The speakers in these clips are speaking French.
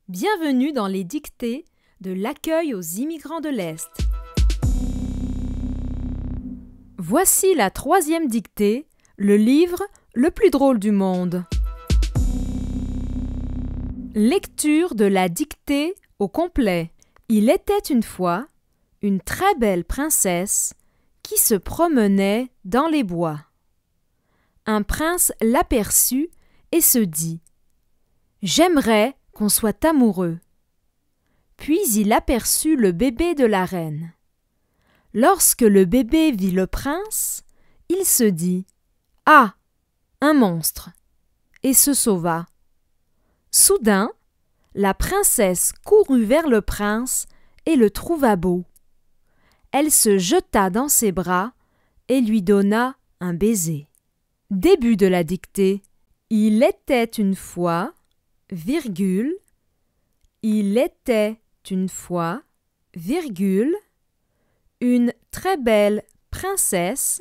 Bienvenue dans les dictées de l'accueil aux immigrants de l'Est. Voici la 3e dictée, le livre le plus drôle du monde. Lecture de la dictée au complet. Il était une fois une très belle princesse qui se promenait dans les bois. Un prince l'aperçut et se dit « J'aimerais qu'on soit amoureux. » Puis il aperçut le bébé de la reine. Lorsque le bébé vit le prince, il se dit « Ah, un monstre !» et se sauva. Soudain, la princesse courut vers le prince et le trouva beau. Elle se jeta dans ses bras et lui donna un baiser. Début de la dictée. Il était une fois, virgule, il était une fois, virgule, une très belle princesse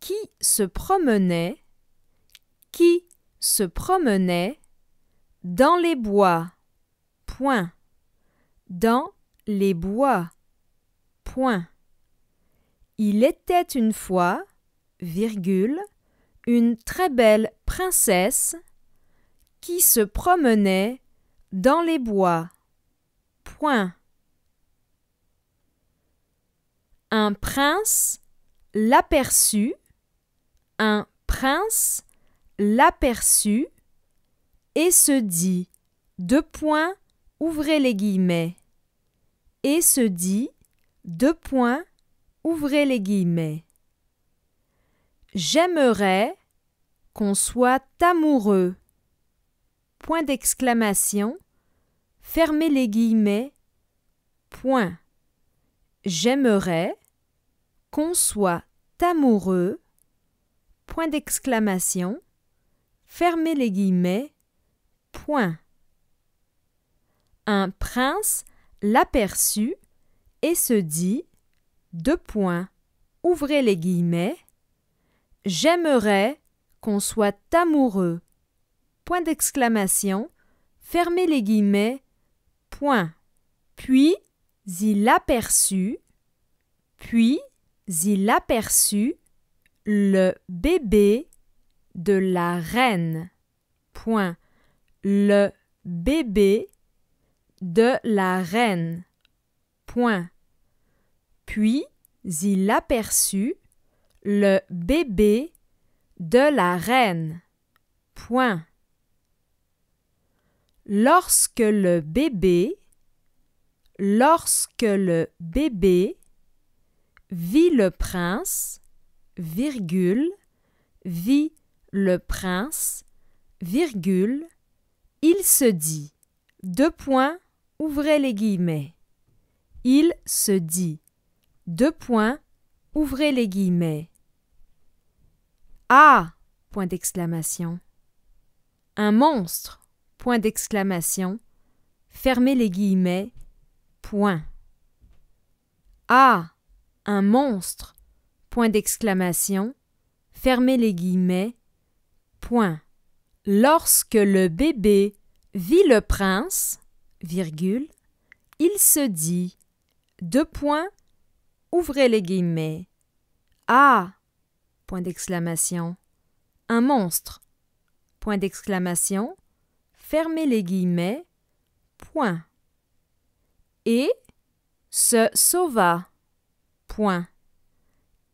qui se promenait dans les bois, point, dans les bois, point. Il était une fois, virgule, une très belle princesse qui se promenait dans les bois, point. Un prince l'aperçut, et se dit, ouvrez les guillemets, et se dit, ouvrez les guillemets. J'aimerais qu'on soit amoureux, point d'exclamation, fermez les guillemets, point. J'aimerais qu'on soit amoureux, point d'exclamation, fermez les guillemets, point. Un prince l'aperçut et se dit, ouvrez les guillemets, j'aimerais qu'on soit amoureux, point d'exclamation, fermez les guillemets, point. Puis il aperçut le bébé de la reine, point. Le bébé de la reine, point. Puis il aperçut le bébé de la reine, point. Lorsque le bébé vit le prince, virgule, il se dit, ouvrez les guillemets. Il se dit, ouvrez les guillemets. Ah, point d'exclamation. Un monstre, point d'exclamation, fermez les guillemets, point. Ah, un monstre, point d'exclamation, fermez les guillemets, point. Lorsque le bébé vit le prince, virgule, il se dit, ouvrez les guillemets. Ah, point d'exclamation, un monstre, point d'exclamation, fermez les guillemets, point. Et se sauva, point.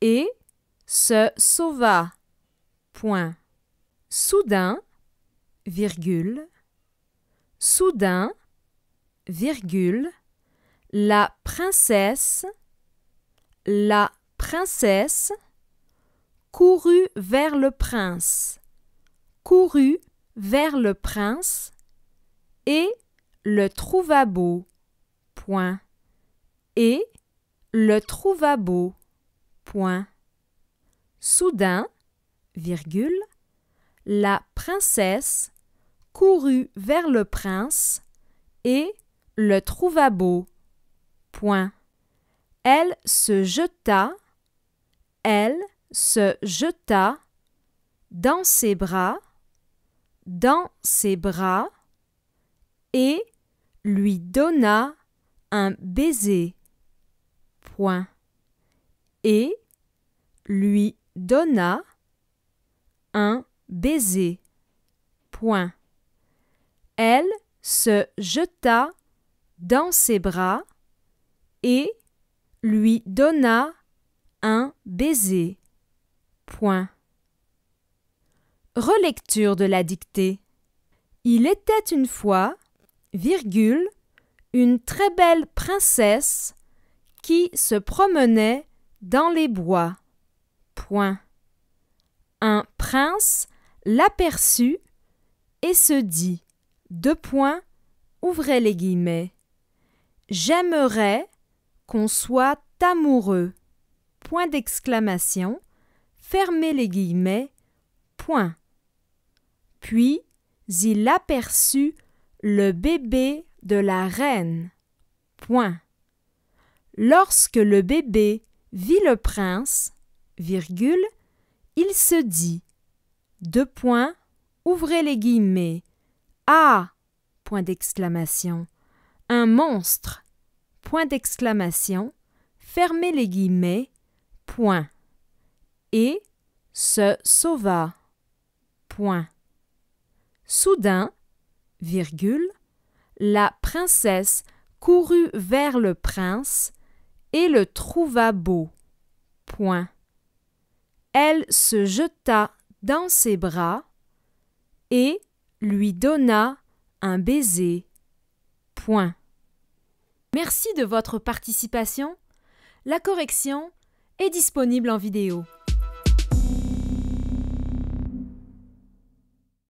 Et se sauva, point. Soudain, virgule, la princesse courut vers le prince, et le trouva beau, point. Et le trouva beau, point. Soudain, virgule, la princesse courut vers le prince et le trouva beau, point. Elle se jeta dans ses bras dans ses bras et lui donna un baiser. Point. Et lui donna un baiser. Point. Elle se jeta dans ses bras et lui donna un baiser. Point. Relecture de la dictée. Il était une fois, virgule, une très belle princesse qui se promenait dans les bois. Point. Un prince l'aperçut et se dit, deux points, ouvrez les guillemets, j'aimerais qu'on soit amoureux, point d'exclamation, fermez les guillemets, point. Puis il aperçut le bébé de la reine, point. Lorsque le bébé vit le prince, virgule, il se dit, deux points, ouvrez les guillemets, ah, point d'exclamation, un monstre, point d'exclamation, fermez les guillemets, point, et se sauva, point. Soudain, virgule, la princesse courut vers le prince et le trouva beau, point. Elle se jeta dans ses bras et lui donna un baiser, point. Merci de votre participation. La correction est disponible en vidéo.